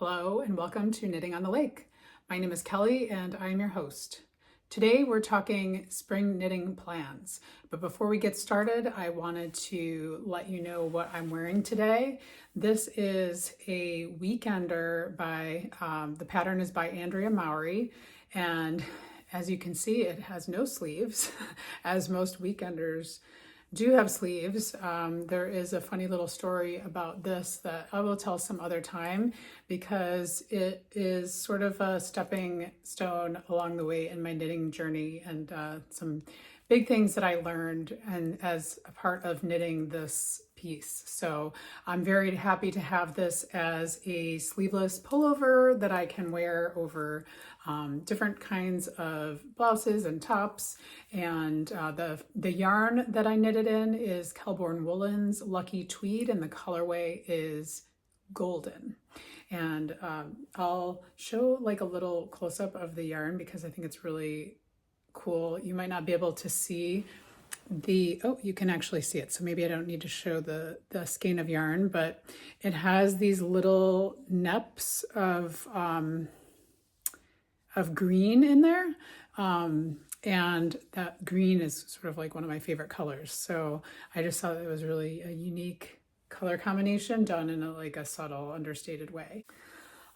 Hello and welcome to Knitting on the Lake. My name is Kelly and I'm your host. Today we're talking spring knitting plans, but before we get started, I wanted to let you know what I'm wearing today. This is a weekender by, the pattern is by Andrea Mowry, and as you can see, it has no sleeves, as most weekenders do have sleeves. There is a funny little story about this that I will tell some other time because it is sort of a stepping stone along the way in my knitting journey and some big things that I learned and as a part of knitting this piece. So I'm very happy to have this as a sleeveless pullover that I can wear over different kinds of blouses and tops. And the yarn that I knitted in is Kelborn Woolen's Lucky Tweed, and the colorway is Golden. And I'll show like a little close-up of the yarn because I think it's really cool. You might not be able to see you can actually see it, so maybe I don't need to show the skein of yarn, but it has these little neps of green in there, and that green is sort of like one of my favorite colors, so I just thought it was really a unique color combination done in a subtle, understated way.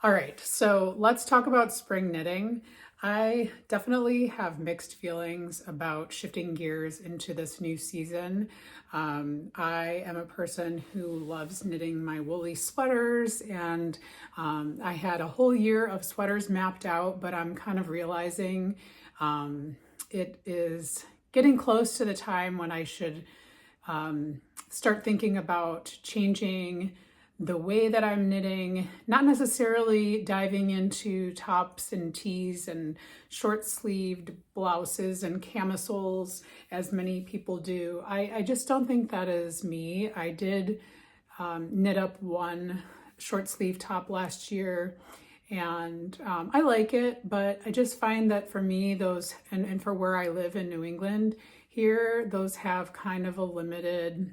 All right, so let's talk about spring knitting. I definitely have mixed feelings about shifting gears into this new season. I am a person who loves knitting my woolly sweaters, and I had a whole year of sweaters mapped out, but I'm kind of realizing it is getting close to the time when I should start thinking about changing the way that I'm knitting, not necessarily diving into tops and tees and short-sleeved blouses and camisoles as many people do. I just don't think that is me. I did knit up one short-sleeve top last year, and I like it, but I just find that for me, those, and for where I live in New England here, those have kind of a limited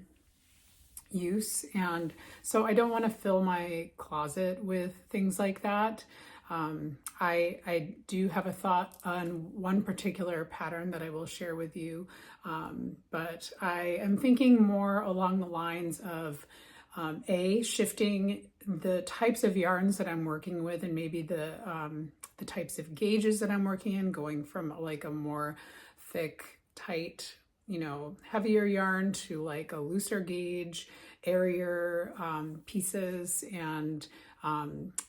use, and so I don't want to fill my closet with things like that. I do have a thought on one particular pattern that I will share with you, but I am thinking more along the lines of shifting the types of yarns that I'm working with, and maybe the types of gauges that I'm working in, going from like a more thick, tight, heavier yarn to like a looser gauge, airier pieces, and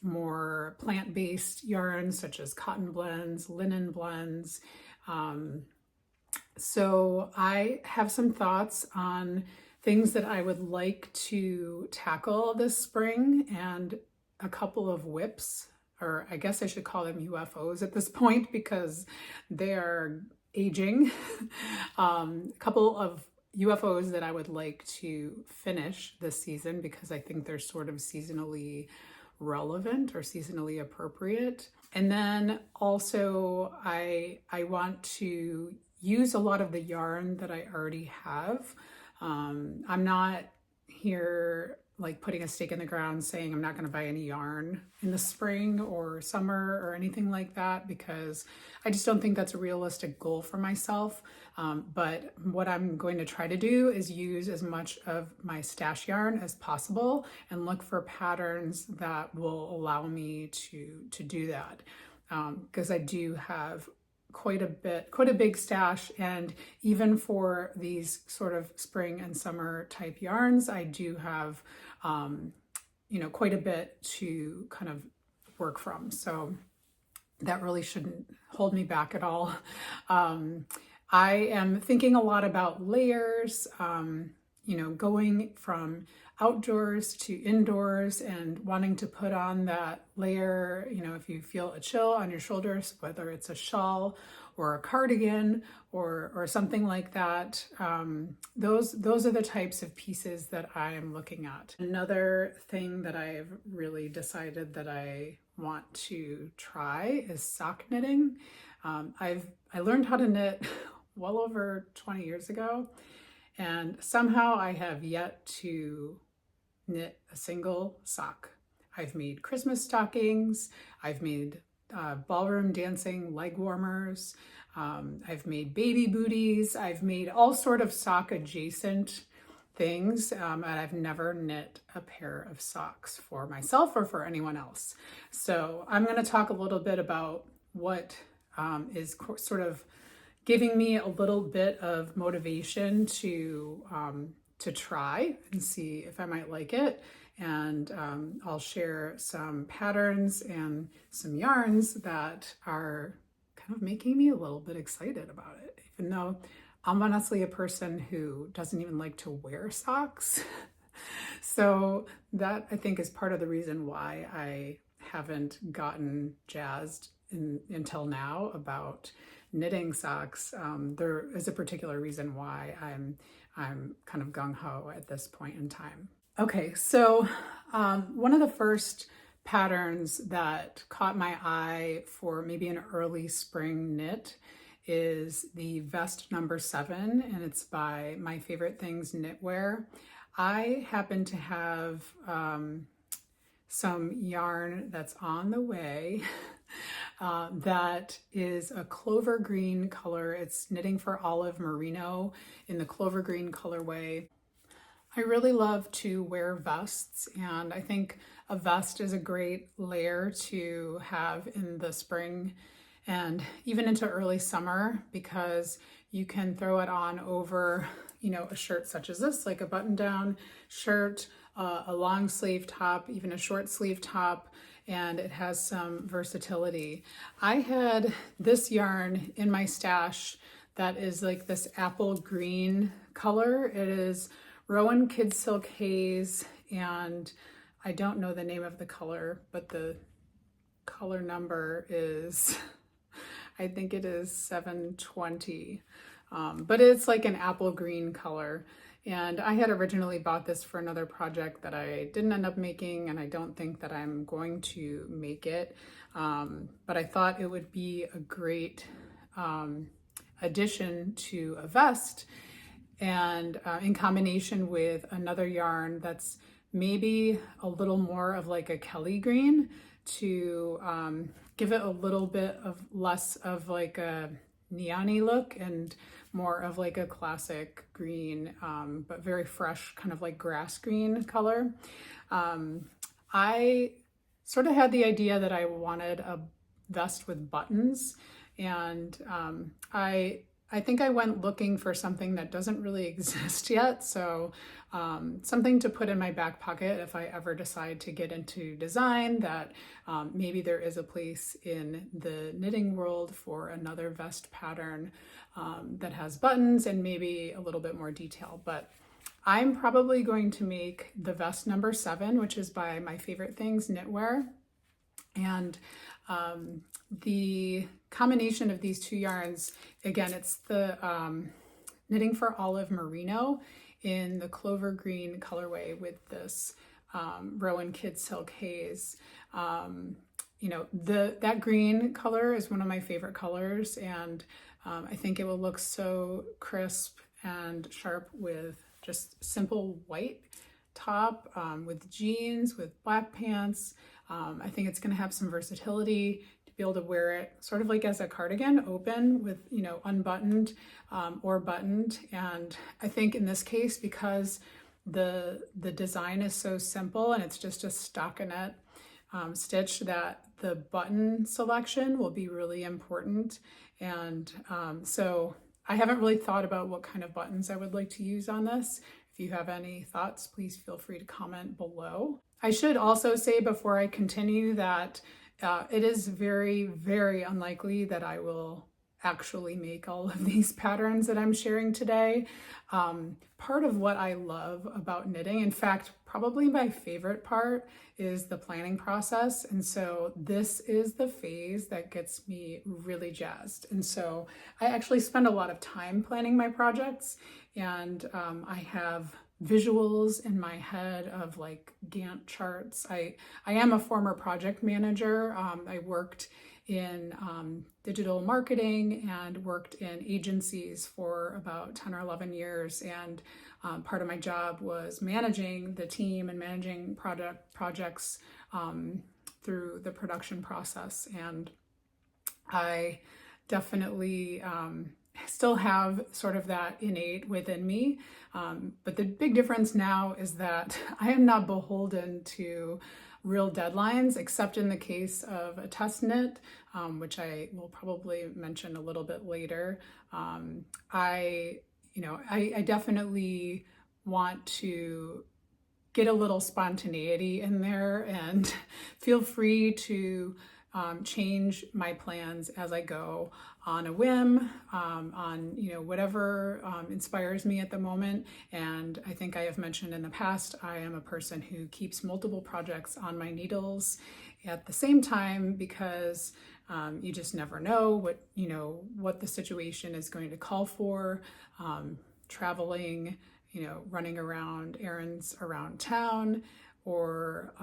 more plant-based yarns such as cotton blends, linen blends. So I have some thoughts on things that I would like to tackle this spring, and a couple of whips, or I guess I should call them UFOs at this point because they are aging. A couple of UFOs that I would like to finish this season because I think they're sort of seasonally relevant or seasonally appropriate. And then also I want to use a lot of the yarn that I already have. I'm not here like putting a stake in the ground saying I'm not going to buy any yarn in the spring or summer or anything like that, because I just don't think that's a realistic goal for myself. But what I'm going to try to do is use as much of my stash yarn as possible and look for patterns that will allow me to do that. Because I do have quite a big stash, and even for these sort of spring and summer type yarns, I do have quite a bit to kind of work from, so that really shouldn't hold me back at all. I am thinking a lot about layers, going from outdoors to indoors and wanting to put on that layer, if you feel a chill on your shoulders, whether it's a shawl or a cardigan or something like that. Those are the types of pieces that I am looking at. Another thing that I've really decided that I want to try is sock knitting. I learned how to knit well over 20 years ago, and somehow I have yet to knit a single sock. I've made Christmas stockings. I've made ballroom dancing leg warmers. I've made baby booties. I've made all sort of sock adjacent things, and I've never knit a pair of socks for myself or for anyone else. So I'm going to talk a little bit about what is sort of giving me a little bit of motivation to try and see if I might like it. And I'll share some patterns and some yarns that are kind of making me a little bit excited about it, even though I'm honestly a person who doesn't even like to wear socks. So that, I think, is part of the reason why I haven't gotten jazzed until now about knitting socks. There is a particular reason why I'm kind of gung-ho at this point in time. Okay, so one of the first patterns that caught my eye for maybe an early spring knit is the vest number 7, and it's by My Favorite Things Knitwear. I happen to have some yarn that's on the way that is a clover green color. It's knitting for olive merino in the clover green colorway. I really love to wear vests, and I think a vest is a great layer to have in the spring and even into early summer, because you can throw it on over, a shirt such as this, like a button-down shirt, a long sleeve top, even a short sleeve top, and it has some versatility. I had this yarn in my stash that is like this apple green color. It is Rowan Kid Silk Haze, and I don't know the name of the color, but the color number is, I think it is 720, but it's like an apple green color. And I had originally bought this for another project that I didn't end up making, and I don't think that I'm going to make it. But I thought it would be a great addition to a vest, and in combination with another yarn that's maybe a little more of like a Kelly green to give it a little bit of less of like a neon-y look and more of like a classic green, but very fresh, kind of like grass green color. I sort of had the idea that I wanted a vest with buttons, and I think I went looking for something that doesn't really exist yet. So something to put in my back pocket if I ever decide to get into design, that maybe there is a place in the knitting world for another vest pattern that has buttons and maybe a little bit more detail. But I'm probably going to make the vest number 7, which is by My Favorite Things Knitwear. And the combination of these two yarns, again, it's the knitting for olive merino in the clover green colorway with this Rowan Kid Silk Haze. That green color is one of my favorite colors, and I think it will look so crisp and sharp with just simple white top, with jeans, with black pants. I think it's going to have some versatility to be able to wear it sort of like as a cardigan, open with, unbuttoned or buttoned. And I think in this case, because the design is so simple and it's just a stockinette stitch, that the button selection will be really important. And so I haven't really thought about what kind of buttons I would like to use on this. If you have any thoughts, please feel free to comment below. I should also say before I continue that it is very, very unlikely that I will actually make all of these patterns that I'm sharing today. Part of what I love about knitting, in fact, probably my favorite part, is the planning process. And so this is the phase that gets me really jazzed. And so I actually spend a lot of time planning my projects, and I have visuals in my head of like Gantt charts. I am a former project manager. I worked in digital marketing and worked in agencies for about 10 or 11 years. And part of my job was managing the team and managing projects through the production process. And I definitely still have sort of that innate within me. But the big difference now is that I am not beholden to real deadlines, except in the case of a test knit, which I will probably mention a little bit later. I definitely want to get a little spontaneity in there, and feel free to change my plans as I go on a whim, on whatever inspires me at the moment. And I think I have mentioned in the past, I am a person who keeps multiple projects on my needles at the same time, because you just never know what the situation is going to call for. Traveling, running around errands around town, or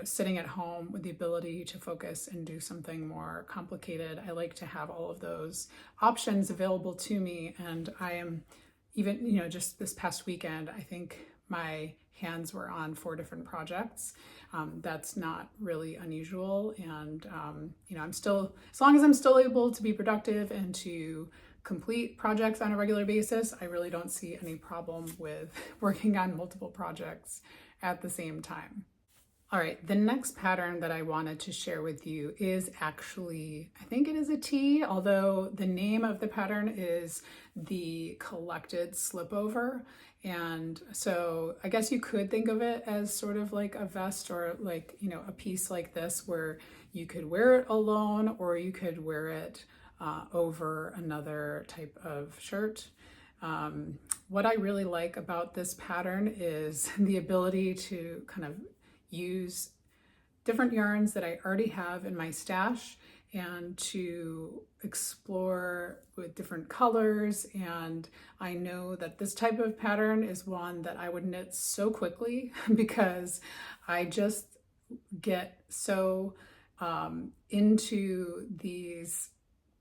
sitting at home with the ability to focus and do something more complicated. I like to have all of those options available to me. And I am even, just this past weekend, I think my hands were on 4 different projects. That's not really unusual. And, I'm still, as long as I'm still able to be productive and to complete projects on a regular basis, I really don't see any problem with working on multiple projects at the same time. All right, the next pattern that I wanted to share with you is actually, I think it is a tee, although the name of the pattern is the Collected Slipover. And so I guess you could think of it as sort of like a vest, or like, a piece like this where you could wear it alone, or you could wear it over another type of shirt. What I really like about this pattern is the ability to kind of use different yarns that I already have in my stash, and to explore with different colors. And I know that this type of pattern is one that I would knit so quickly, because I just get so into these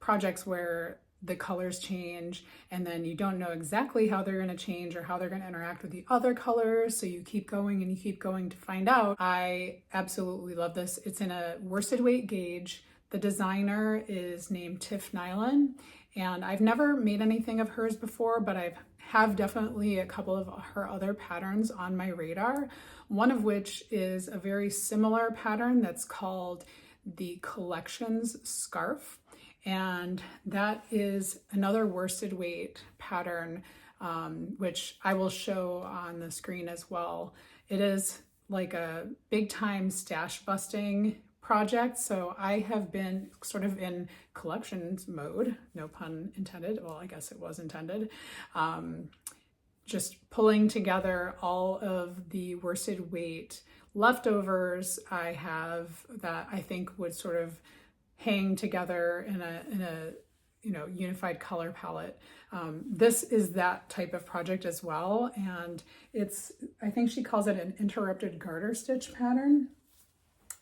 projects where the colors change, and then you don't know exactly how they're going to change or how they're going to interact with the other colors. So you keep going and you keep going to find out. I absolutely love this. It's in a worsted weight gauge. The designer is named Tif Neilan, and I've never made anything of hers before, but I have definitely a couple of her other patterns on my radar. One of which is a very similar pattern that's called the Collections Scarf. And that is another worsted weight pattern, which I will show on the screen as well. It is like a big time stash busting project. So I have been sort of in collections mode, no pun intended. Well, I guess it was intended. Just pulling together all of the worsted weight leftovers I have that I think would sort of hang together in a unified color palette. This is that type of project as well, and I think she calls it an interrupted garter stitch pattern.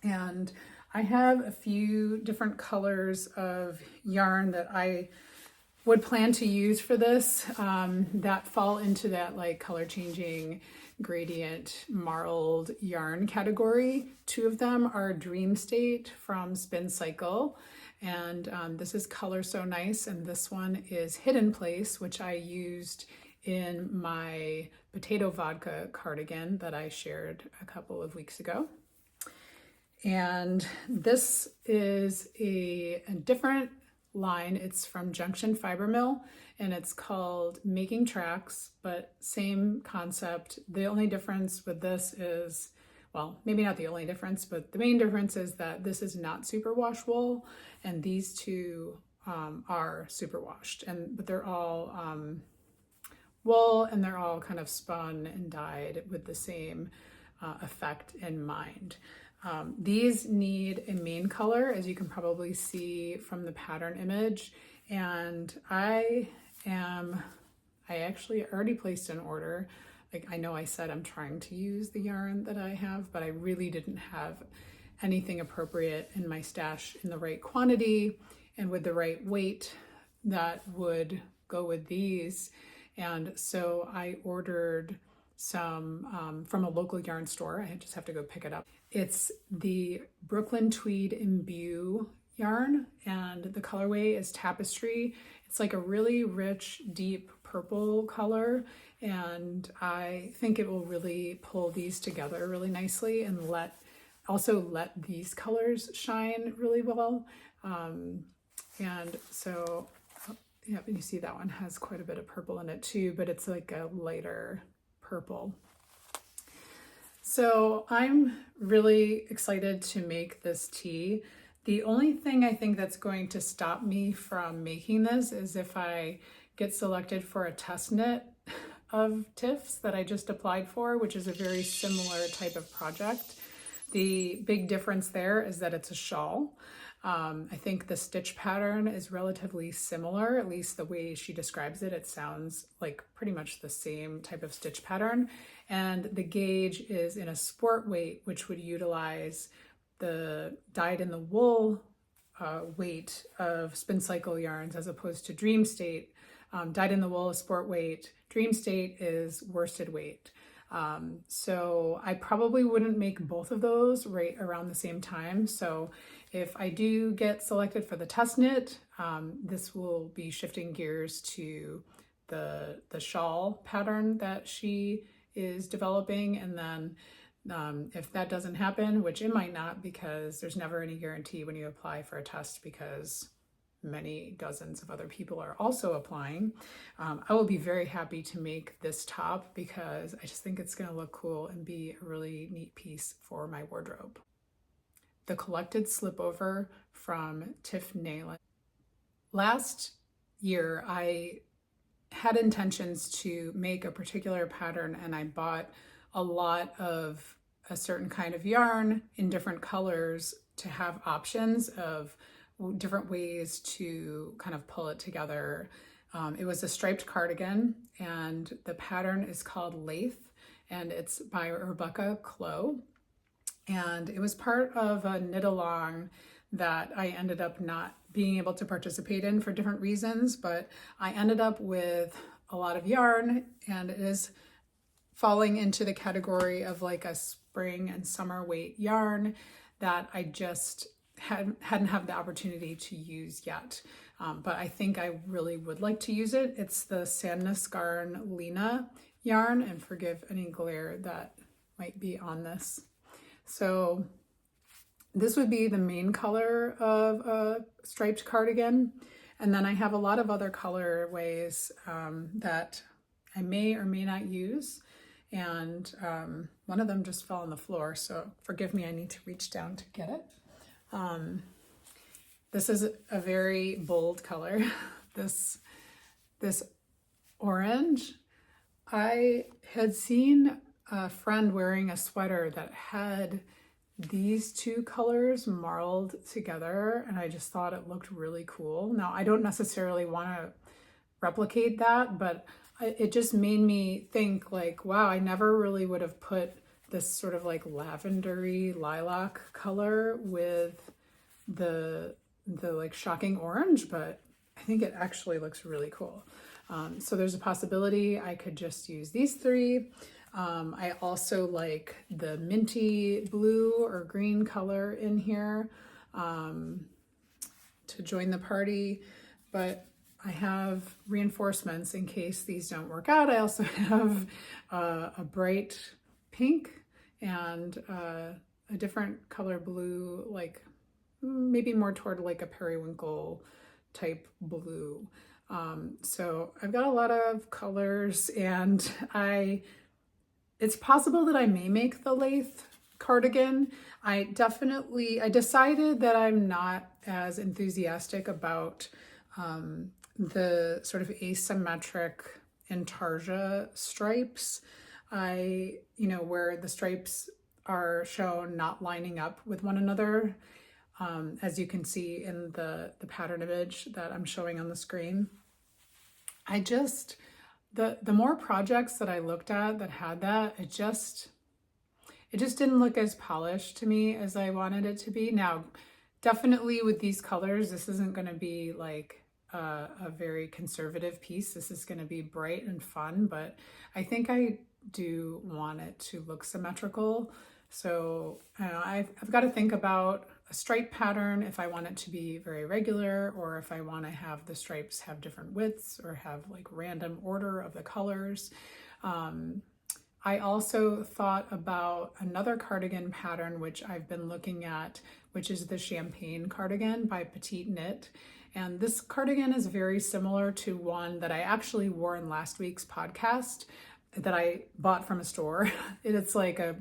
And I have a few different colors of yarn that I would plan to use for this that fall into that like color changing gradient marled yarn category. 2 of them are Dream State from Spin Cycle, and this is Color So Nice, and this one is Hidden Place, which I used in my potato vodka cardigan that I shared a couple of weeks ago. And this is a different line. It's from Junction Fiber Mill, and it's called Making Tracks, but same concept. The only difference with this is, well, maybe not the only difference, but the main difference is that this is not superwash wool, and these 2 are superwashed, but they're all wool, and they're all kind of spun and dyed with the same effect in mind. These need a main color, as you can probably see from the pattern image, and I actually already placed an order. Like, I know I said I'm trying to use the yarn that I have, but I really didn't have anything appropriate in my stash in the right quantity and with the right weight that would go with these. And so I ordered some from a local yarn store. I just have to go pick it up. It's the Brooklyn Tweed Imbue yarn, and the colorway is Tapestry. It's like a really rich, deep purple color, and I think it will really pull these together really nicely and also let these colors shine really well. And so, yeah, you see that one has quite a bit of purple in it too, but it's like a lighter purple. So I'm really excited to make this tee. The only thing I think that's going to stop me from making this is if I get selected for a test knit of Tif's that I just applied for, which is a very similar type of project. The big difference there is that it's a shawl. I think the stitch pattern is relatively similar, at least the way she describes it. It sounds like pretty much the same type of stitch pattern. And the gauge is in a sport weight, which would utilize the dyed in the wool weight of Spin Cycle yarns as opposed to Dream State. Dyed in the wool is sport weight, Dream State is worsted weight. So I probably wouldn't make both of those right around the same time. So if I do get selected for the test knit, this will be shifting gears to the shawl pattern that she is developing. And then if that doesn't happen, which it might not, because there's never any guarantee when you apply for a test, because many dozens of other people are also applying, I will be very happy to make this top because I just think it's going to look cool and be a really neat piece for my wardrobe. The Collected Slipover from Tif Neilan. Last year, I had intentions to make a particular pattern, and I bought a lot of a certain kind of yarn in different colors to have options of different ways to kind of pull it together. It was a striped cardigan, and the pattern is called Lathe, and it's by Rebecca Clow. And it was part of a knit along that I ended up not being able to participate in for different reasons, but I ended up with a lot of yarn, and it is falling into the category of like a spring and summer weight yarn that I just hadn't had the opportunity to use yet. But I think I really would like to use it. It's the Sandnesgarn Lena yarn, and forgive any glare that might be on this. So this would be the main color of a striped cardigan. And then I have a lot of other colorways that I may or may not use. And one of them just fell on the floor, so forgive me, I need to reach down to get it. This is a very bold color. This orange. I had seen a friend wearing a sweater that had these two colors marled together, and I just thought it looked really cool. Now, I don't necessarily want to replicate that, but it just made me think like, wow, I never really would have put this sort of like lavendery lilac color with the like shocking orange, but I think it actually looks really cool. So there's a possibility I could just use these three. I also like the minty blue or green color in here to join the party, but I have reinforcements in case these don't work out. I also have a bright pink and a different color blue, like maybe more toward like a periwinkle type blue. So I've got a lot of colors, and it's possible that I may make the lathe cardigan. I decided that I'm not as enthusiastic about the sort of asymmetric intarsia stripes. Where the stripes are shown not lining up with one another, as you can see in the pattern image that I'm showing on the screen. The more projects that I looked at that had that, it just didn't look as polished to me as I wanted it to be. Now, definitely with these colors, this isn't going to be like a very conservative piece. This is going to be bright and fun, but I think I do want it to look symmetrical. So I've got to think about a stripe pattern if I want it to be very regular, or if I want to have the stripes have different widths or have like random order of the colors. I also thought about another cardigan pattern, which I've been looking at, which is the Champagne cardigan by Petite Knit. And this cardigan is very similar to one that I actually wore in last week's podcast that I bought from a store. It's like a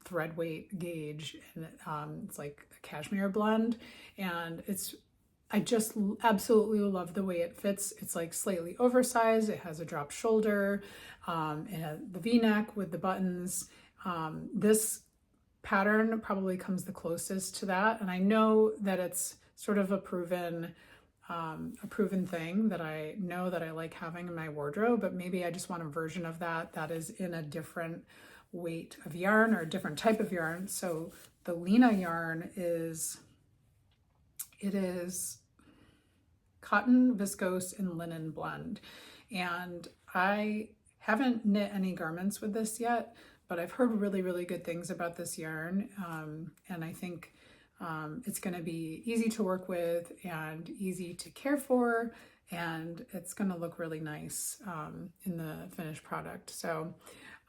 thread weight gauge, and it's like a cashmere blend, and I just absolutely love the way it fits. It's like slightly oversized. It has a drop shoulder, it has the V-neck with the buttons. This pattern probably comes the closest to that, and I know that it's sort of a proven thing that I know that I like having in my wardrobe, but maybe I just want a version of that that is in a different weight of yarn or a different type of yarn. So the Lena yarn is cotton, viscose, and linen blend. And I haven't knit any garments with this yet, but I've heard really, really good things about this yarn. And I think it's going to be easy to work with and easy to care for, and it's going to look really nice in the finished product. So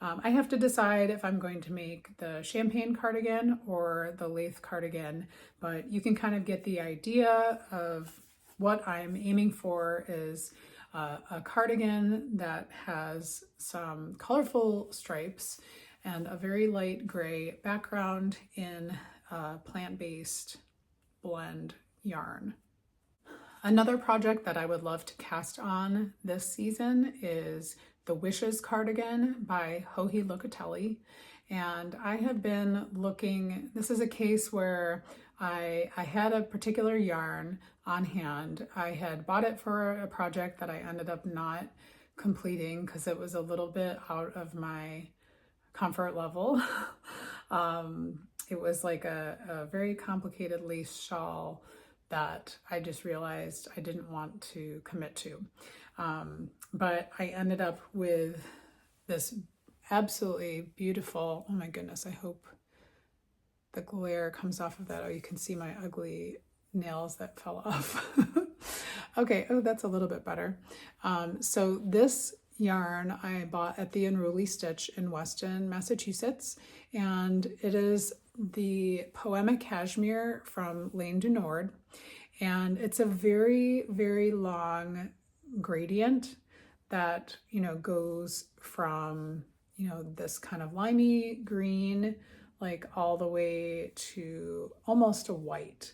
I have to decide if I'm going to make the Champagne cardigan or the Lathe cardigan, but you can kind of get the idea of what I'm aiming for is a cardigan that has some colorful stripes and a very light gray background in plant-based blend yarn. Another project that I would love to cast on this season is the Wishes cardigan by Locatelli. And I have been looking, this is a case where I had a particular yarn on hand. I had bought it for a project that I ended up not completing because it was a little bit out of my comfort level. It was like a very complicated lace shawl that I just realized I didn't want to commit to. But I ended up with this absolutely beautiful, oh my goodness, I hope the glare comes off of that. Oh, you can see my ugly nails that fell off. Okay, oh, that's a little bit better. So this yarn I bought at the Unruly Stitch in Weston, Massachusetts, and it is the Poema Cashmere from Lane du Nord, and it's a very, very long gradient that, you know, goes from, you know, this kind of limey green, like all the way to almost a white.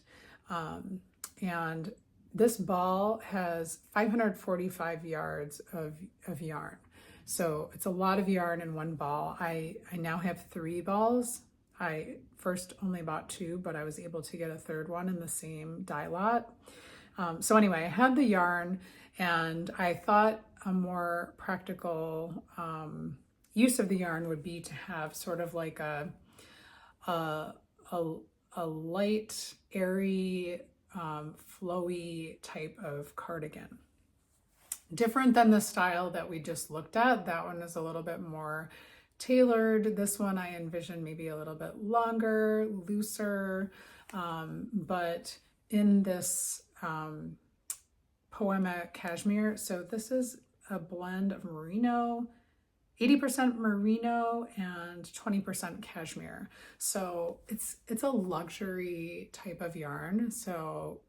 And this ball has 545 yards of yarn. So it's a lot of yarn in one ball. I now have 3 balls. I first only bought 2, but I was able to get a third one in the same dye lot. So anyway, I had the yarn, and I thought a more practical use of the yarn would be to have sort of like a light, airy, flowy type of cardigan. Different than the style that we just looked at. That one is a little bit more tailored. This one I envision maybe a little bit longer, looser, but in this Poema Cashmere. So this is a blend of merino, 80% merino and 20% cashmere. So it's a luxury type of yarn. So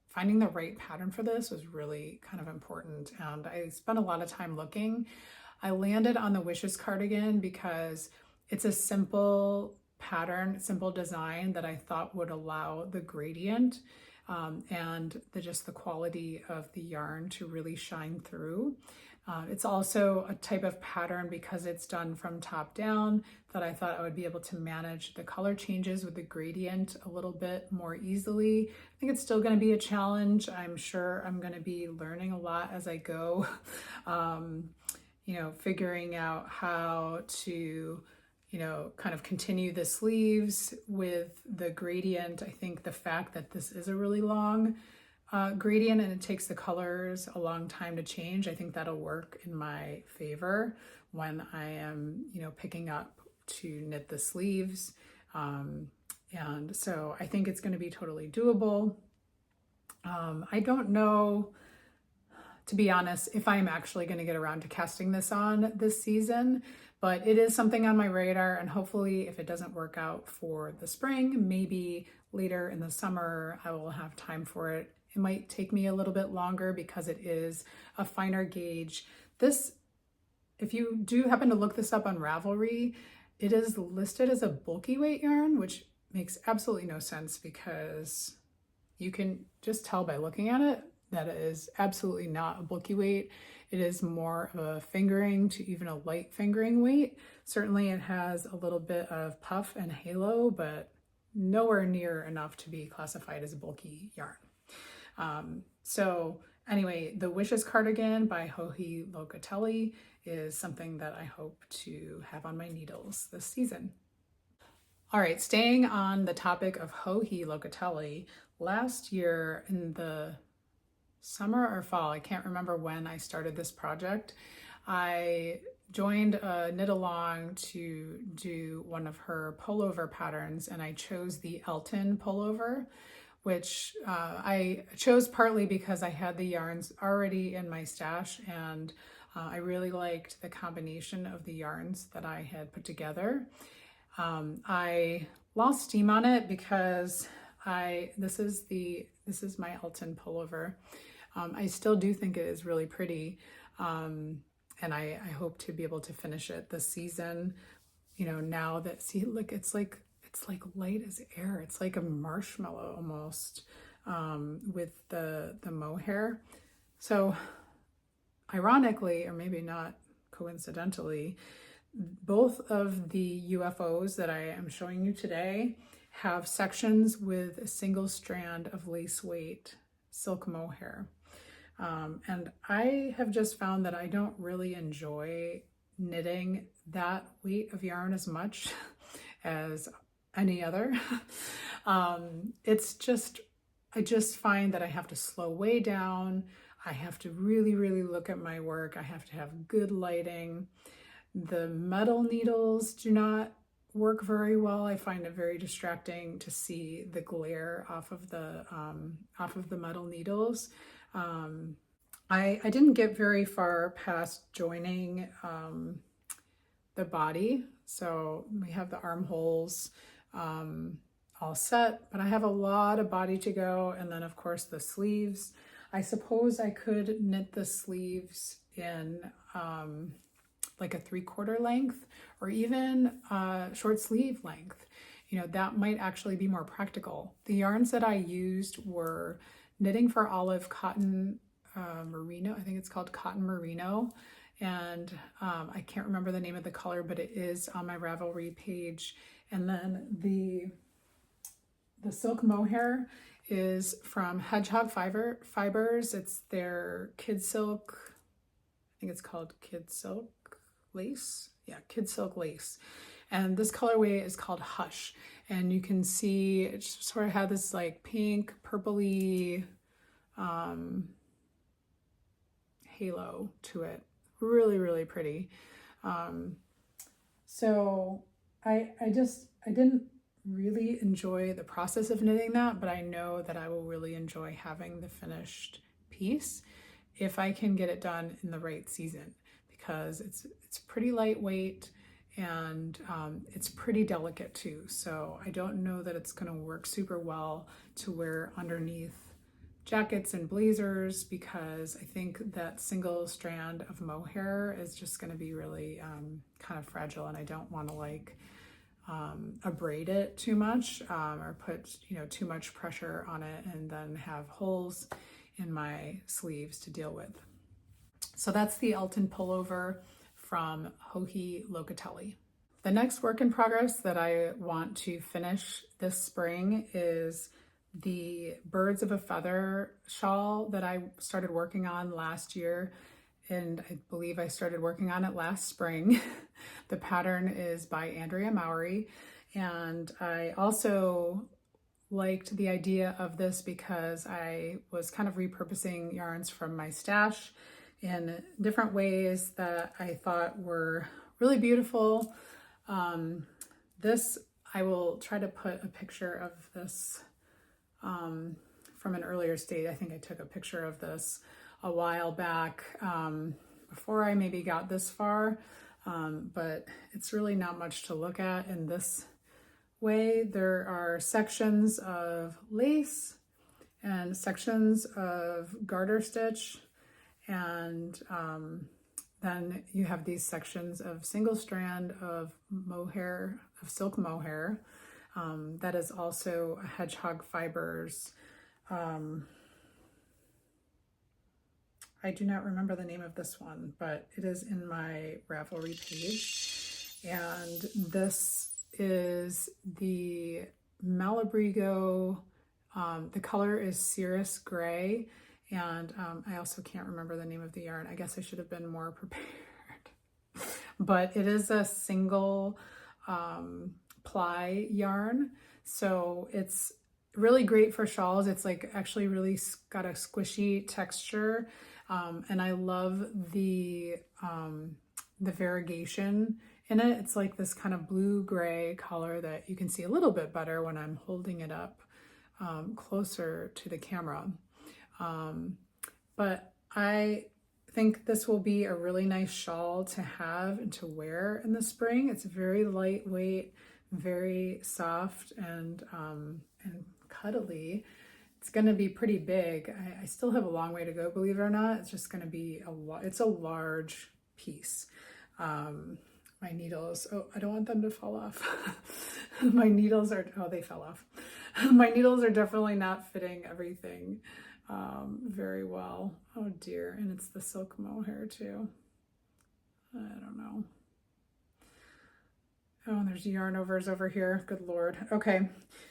finding the right pattern for this was really kind of important. And I spent a lot of time looking. I landed on the Wishes cardigan because it's a simple pattern, simple design that I thought would allow the gradient and just the quality of the yarn to really shine through. It's also a type of pattern because it's done from top down that I thought I would be able to manage the color changes with the gradient a little bit more easily. I think it's still going to be a challenge. I'm sure I'm going to be learning a lot as I go, you know, figuring out how to, kind of continue the sleeves with the gradient. I think the fact that this is a really long gradient and it takes the colors a long time to change, I think that'll work in my favor when I am, picking up to knit the sleeves. And so I think it's going to be totally doable. I don't know, to be honest, if I'm actually going to get around to casting this on this season, but it is something on my radar, and hopefully if it doesn't work out for the spring, maybe later in the summer, I will have time for it. It might take me a little bit longer because it is a finer gauge. This, if you do happen to look this up on Ravelry, it is listed as a bulky weight yarn, which makes absolutely no sense because you can just tell by looking at it that it is absolutely not a bulky weight. It is more of a fingering to even a light fingering weight. Certainly it has a little bit of puff and halo, but nowhere near enough to be classified as a bulky yarn. So anyway, the Wishes cardigan by Joji Locatelli is something that I hope to have on my needles this season. All right, staying on the topic of Joji Locatelli, last year in the summer or fall, I can't remember when I started this project, I joined a knit along to do one of her pullover patterns, and I chose the Elton Pullover, which I chose partly because I had the yarns already in my stash, and I really liked the combination of the yarns that I had put together. I lost steam on it because this is my Elton Pullover. I still do think it is really pretty, and I hope to be able to finish it this season. Now that, see, look, it's like light as air. It's like a marshmallow almost, with the mohair. So ironically, or maybe not coincidentally, both of the UFOs that I am showing you today have sections with a single strand of lace weight silk mohair. And I have just found that I don't really enjoy knitting that weight of yarn as much as any other. I just find that I have to slow way down. I have to really, really look at my work. I have to have good lighting. The metal needles do not work very well. I find it very distracting to see the glare off of the metal needles. I didn't get very far past joining the body. So we have the armholes all set, but I have a lot of body to go. And then of course the sleeves. I suppose I could knit the sleeves in like a 3/4 length or even short sleeve length. That might actually be more practical. The yarns that I used were Knitting for Olive cotton merino. I think it's called cotton merino. And I can't remember the name of the color, but it is on my Ravelry page. And then the silk mohair is from Hedgehog Fibers. It's their Kid Silk, I think it's called Kid Silk Lace. Yeah, Kid Silk Lace. And this colorway is called Hush. And you can see it sort of had this like pink, purpley halo to it. Really, really pretty. So I didn't really enjoy the process of knitting that, but I know that I will really enjoy having the finished piece if I can get it done in the right season, because it's pretty lightweight and it's pretty delicate too. So I don't know that it's going to work super well to wear underneath jackets and blazers, because I think that single strand of mohair is just going to be really kind of fragile, and I don't want to like abrade it too much or put too much pressure on it and then have holes in my sleeves to deal with. So that's the Elton Pullover from Joji Locatelli. The next work in progress that I want to finish this spring is the Birds of a Feather shawl that I started working on last year. and I believe I started working on it last spring. The pattern is by Andrea Mowry, and I also liked the idea of this because I was kind of repurposing yarns from my stash in different ways that I thought were really beautiful. This, I will try to put a picture of this from an earlier state. I think I took a picture of this a while back before I maybe got this far, but it's really not much to look at in this way. There are sections of lace and sections of garter stitch, and then you have these sections of single strand of mohair, of silk mohair, that is also hedgehog fibers. I do not remember the name of this one, but it is in my Ravelry page. And this is the Malabrigo. The color is Cirrus Gray. And I also can't remember the name of the yarn. I guess I should have been more prepared. But it is a single ply yarn. So it's really great for shawls. It's like actually really got a squishy texture. And I love the variegation in it. It's like this kind of blue-gray color that you can see a little bit better when I'm holding it up closer to the camera. But I think this will be a really nice shawl to have and to wear in the spring. It's very lightweight, very soft, and cuddly. It's going to be pretty big. I still have a long way to go, believe it or not. It's just going to be it's a large piece. My needles, oh, I don't want them to fall off. My needles are, oh, they fell off. My needles are definitely not fitting everything very well. Oh dear, and it's the silk mohair too. I don't know. Oh, and there's yarn overs over here. Good Lord. Okay,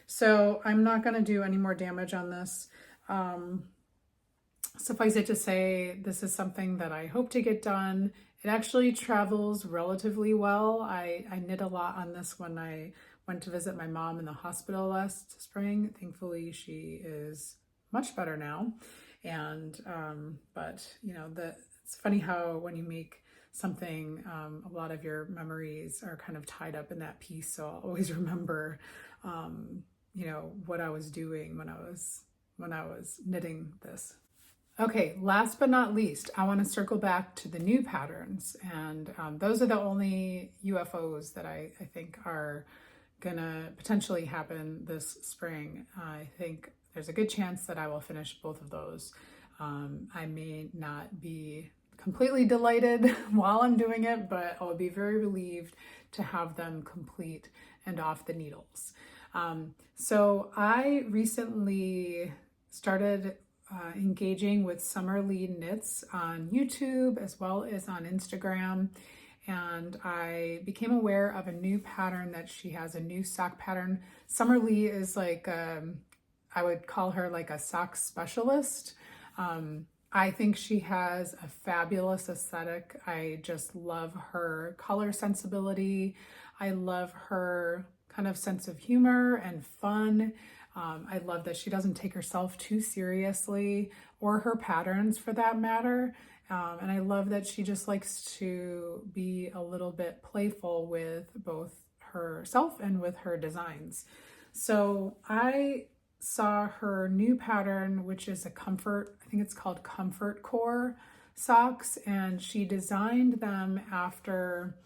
so I'm not going to do any more damage on this. Suffice it to say, this is something that I hope to get done. It actually travels relatively well. I knit a lot on this when I went to visit my mom in the hospital last spring. Thankfully, she is much better now. And, but you know, it's funny how when you make something, a lot of your memories are kind of tied up in that piece. So I'll always remember, you know, what I was doing when I was knitting this. Okay, last but not least, I want to circle back to the new patterns, and those are the only UFOs that I think are gonna potentially happen this spring. I think there's a good chance that I will finish both of those. I may not be completely delighted while I'm doing it, but I'll be very relieved to have them complete and off the needles. So I recently started engaging with Summer Lee Knits on YouTube as well as on Instagram, and I became aware of a new pattern that she has, a new sock pattern. Summer Lee is like, I would call her like a sock specialist. I think she has a fabulous aesthetic. I just love her color sensibility. I love her kind of sense of humor and fun. I love that she doesn't take herself too seriously, or her patterns for that matter. And I love that she just likes to be a little bit playful with both herself and with her designs. So I saw her new pattern, which is a comfort, I think it's called Comfort Core socks, and she designed them after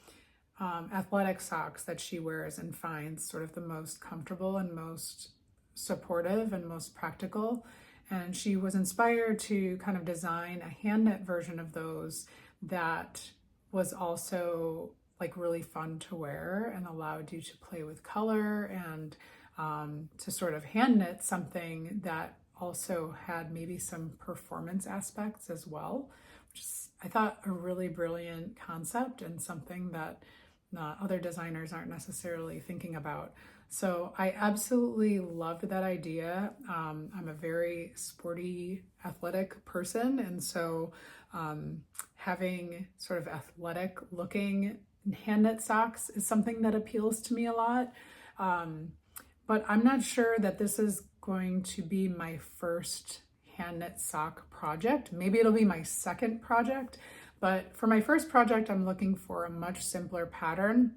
athletic socks that she wears and finds sort of the most comfortable and most supportive and most practical. And she was inspired to kind of design a hand knit version of those that was also like really fun to wear and allowed you to play with color and to sort of hand knit something that also had maybe some performance aspects as well, which is, I thought, a really brilliant concept and something that other designers aren't necessarily thinking about. So I absolutely loved that idea. I'm a very sporty, athletic person, and so having sort of athletic looking hand knit socks is something that appeals to me a lot. But I'm not sure that this is going to be my first hand knit sock project. Maybe it'll be my second project, but for my first project, I'm looking for a much simpler pattern.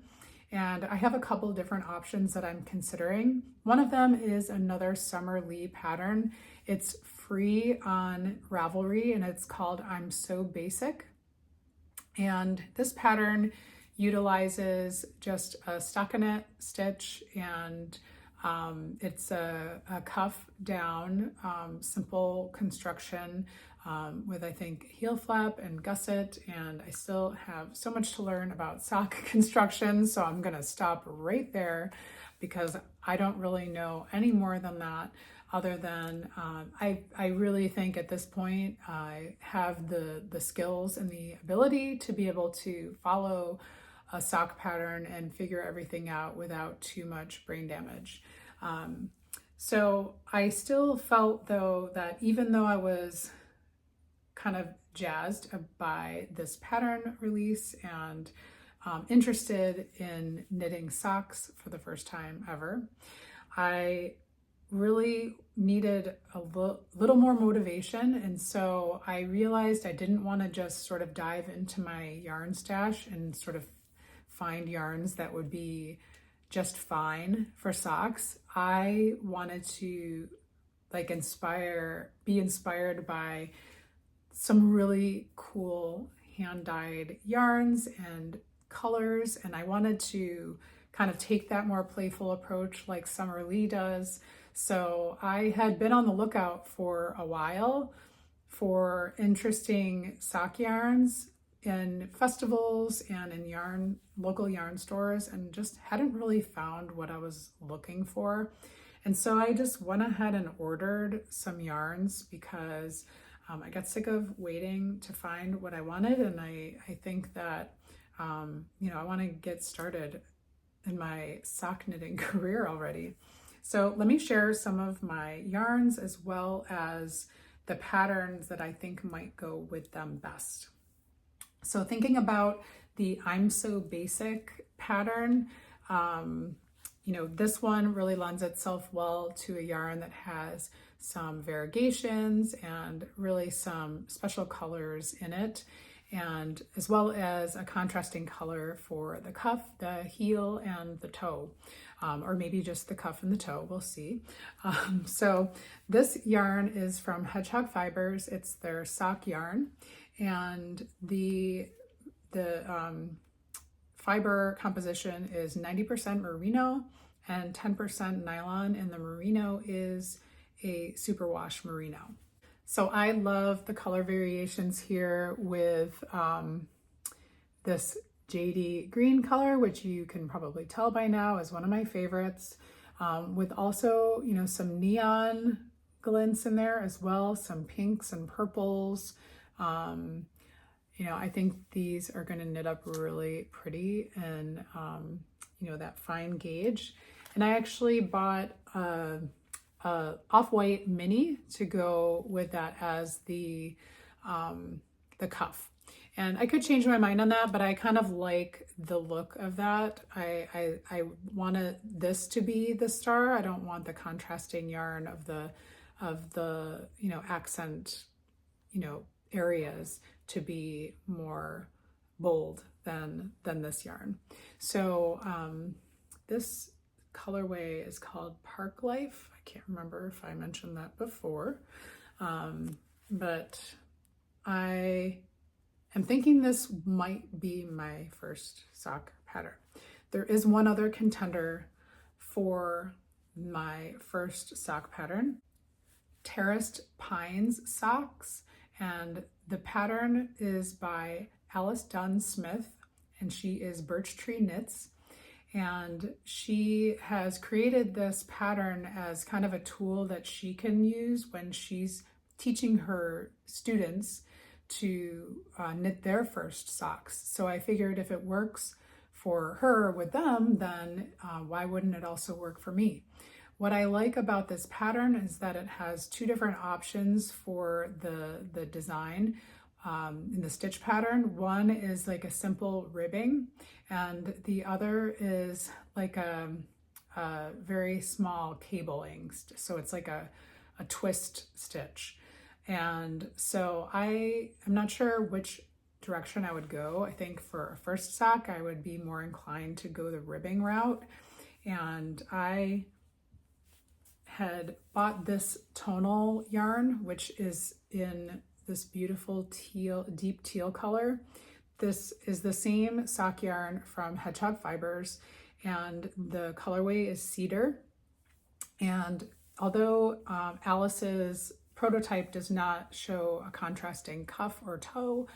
And I have a couple different options that I'm considering. One of them is another Summer Lee pattern. It's free on Ravelry and it's called I'm So Basic. And this pattern utilizes just a stockinette stitch and it's a cuff down, simple construction with I think heel flap and gusset, and I still have so much to learn about sock construction, so I'm gonna stop right there because I don't really know any more than that, other than I really think at this point I have the skills and the ability to be able to follow a sock pattern and figure everything out without too much brain damage. So I still felt though that even though I was kind of jazzed by this pattern release and interested in knitting socks for the first time ever, I really needed a little more motivation. And so I realized I didn't want to just sort of dive into my yarn stash and sort of find yarns that would be just fine for socks. I wanted to like be inspired by some really cool hand-dyed yarns and colors, and I wanted to kind of take that more playful approach like Summer Lee does. So I had been on the lookout for a while for interesting sock yarns in festivals and in local yarn stores, and just hadn't really found what I was looking for. And so I just went ahead and ordered some yarns because I got sick of waiting to find what I wanted, and I think that I want to get started in my sock knitting career already. So let me share some of my yarns as well as the patterns that I think might go with them best. So thinking about the I'm So Basic pattern, this one really lends itself well to a yarn that has some variegations and really some special colors in it, and as well as a contrasting color for the cuff, the heel, and the toe, or maybe just the cuff and the toe, we'll see. So this yarn is from Hedgehog Fibers. It's their sock yarn, and the fiber composition is 90% merino and 10% nylon, and the merino is a superwash merino. So I love the color variations here with this jadey green color, which you can probably tell by now is one of my favorites, with also, some neon glints in there as well, some pinks and purples. I think these are going to knit up really pretty and, that fine gauge. And I actually bought a off-white mini to go with that as the cuff. And I could change my mind on that, but I kind of like the look of that. I wanted this to be the star. I don't want the contrasting yarn of the accent, areas to be more bold than this yarn. So this colorway is called Park Life. I can't remember if I mentioned that before, but I am thinking this might be my first sock pattern. There is one other contender for my first sock pattern, Terraced Pines socks, and the pattern is by Alice Dunn Smith, and she is Birch Tree Knits. And she has created this pattern as kind of a tool that she can use when she's teaching her students to knit their first socks. So I figured if it works for her with them, then why wouldn't it also work for me? What I like about this pattern is that it has two different options for the design. in the stitch pattern. One is like a simple ribbing, and the other is like a very small cabling. So it's like a twist stitch. And so I'm not sure which direction I would go. I think for a first sock, I would be more inclined to go the ribbing route. And I had bought this tonal yarn, which is in this beautiful teal, deep teal color. This is the same sock yarn from Hedgehog Fibers, and the colorway is cedar. And although Alice's prototype does not show a contrasting cuff or toe,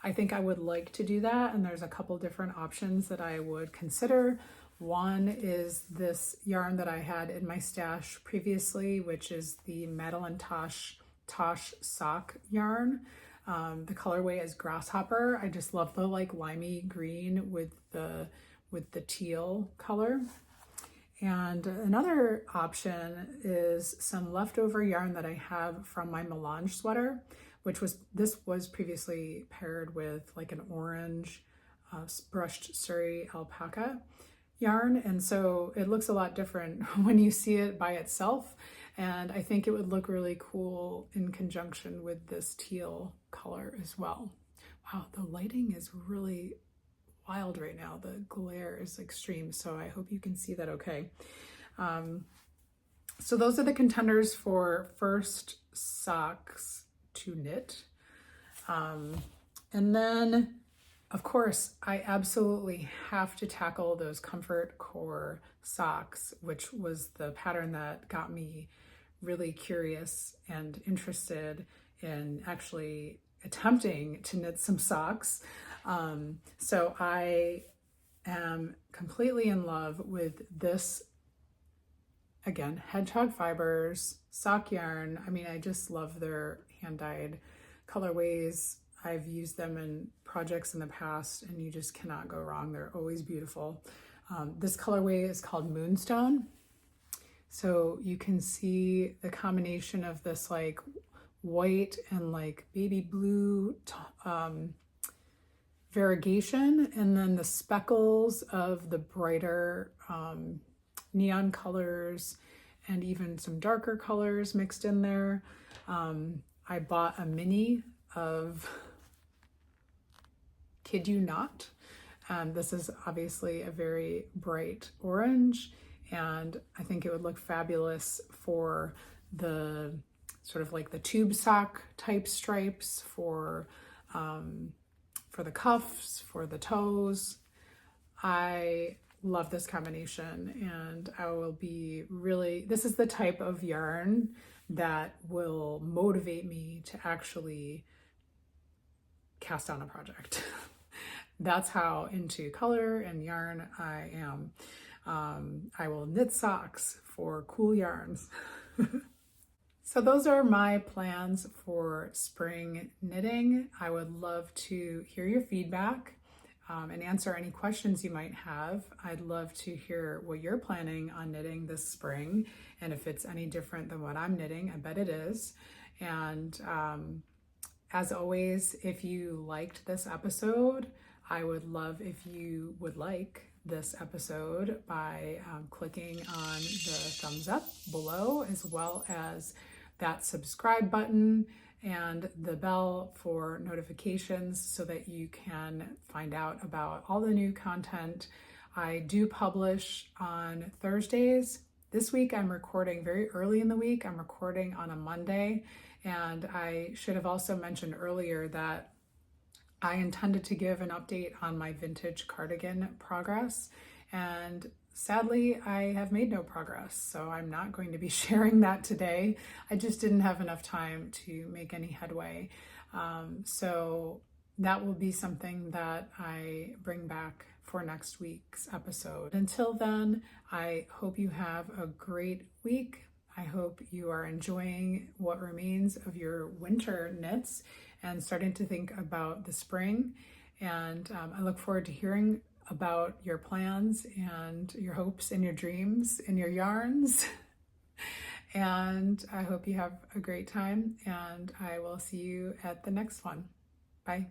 I think I would like to do that, and there's a couple different options that I would consider. One is this yarn that I had in my stash previously, which is the Madeline Tosh sock yarn. The colorway is Grasshopper. I just love the like limey green with the teal color. And another option is some leftover yarn that I have from my melange sweater, this was previously paired with like an orange brushed Surrey alpaca yarn. And so it looks a lot different when you see it by itself. And I think it would look really cool in conjunction with this teal color as well. Wow, the lighting is really wild right now. The glare is extreme, so I hope you can see that okay. So those are the contenders for first socks to knit. And then, of course, I absolutely have to tackle those Comfort Core socks, which was the pattern that got me really curious and interested in actually attempting to knit some socks. So I am completely in love with this, again, Hedgehog Fibers sock yarn. I mean, I just love their hand-dyed colorways. I've used them in projects in the past, and you just cannot go wrong. They're always beautiful. This colorway is called Moonstone. So you can see the combination of this like white and like baby blue variegation, and then the speckles of the brighter neon colors and even some darker colors mixed in there. I bought a mini of, kid you not, this is obviously a very bright orange, and I think it would look fabulous for the sort of like the tube sock type stripes, for the cuffs, for the toes. I love this combination, and I will be this is the type of yarn that will motivate me to actually cast on a project. That's how into color and yarn I am. I will knit socks for cool yarns. So those are my plans for spring knitting. I would love to hear your feedback and answer any questions you might have. I'd love to hear what you're planning on knitting this spring, and if it's any different than what I'm knitting. I bet it is. And as always, if you liked this episode, I would love if you would like this episode by clicking on the thumbs up below, as well as that subscribe button and the bell for notifications so that you can find out about all the new content. I do publish on Thursdays. This week I'm recording very early in the week. I'm recording on a Monday, and I should have also mentioned earlier that I intended to give an update on my vintage cardigan progress, and sadly, I have made no progress, so I'm not going to be sharing that today. I just didn't have enough time to make any headway. So that will be something that I bring back for next week's episode. Until then, I hope you have a great week. I hope you are enjoying what remains of your winter knits and starting to think about the spring. And I look forward to hearing about your plans and your hopes and your dreams and your yarns. And I hope you have a great time, and I will see you at the next one. Bye.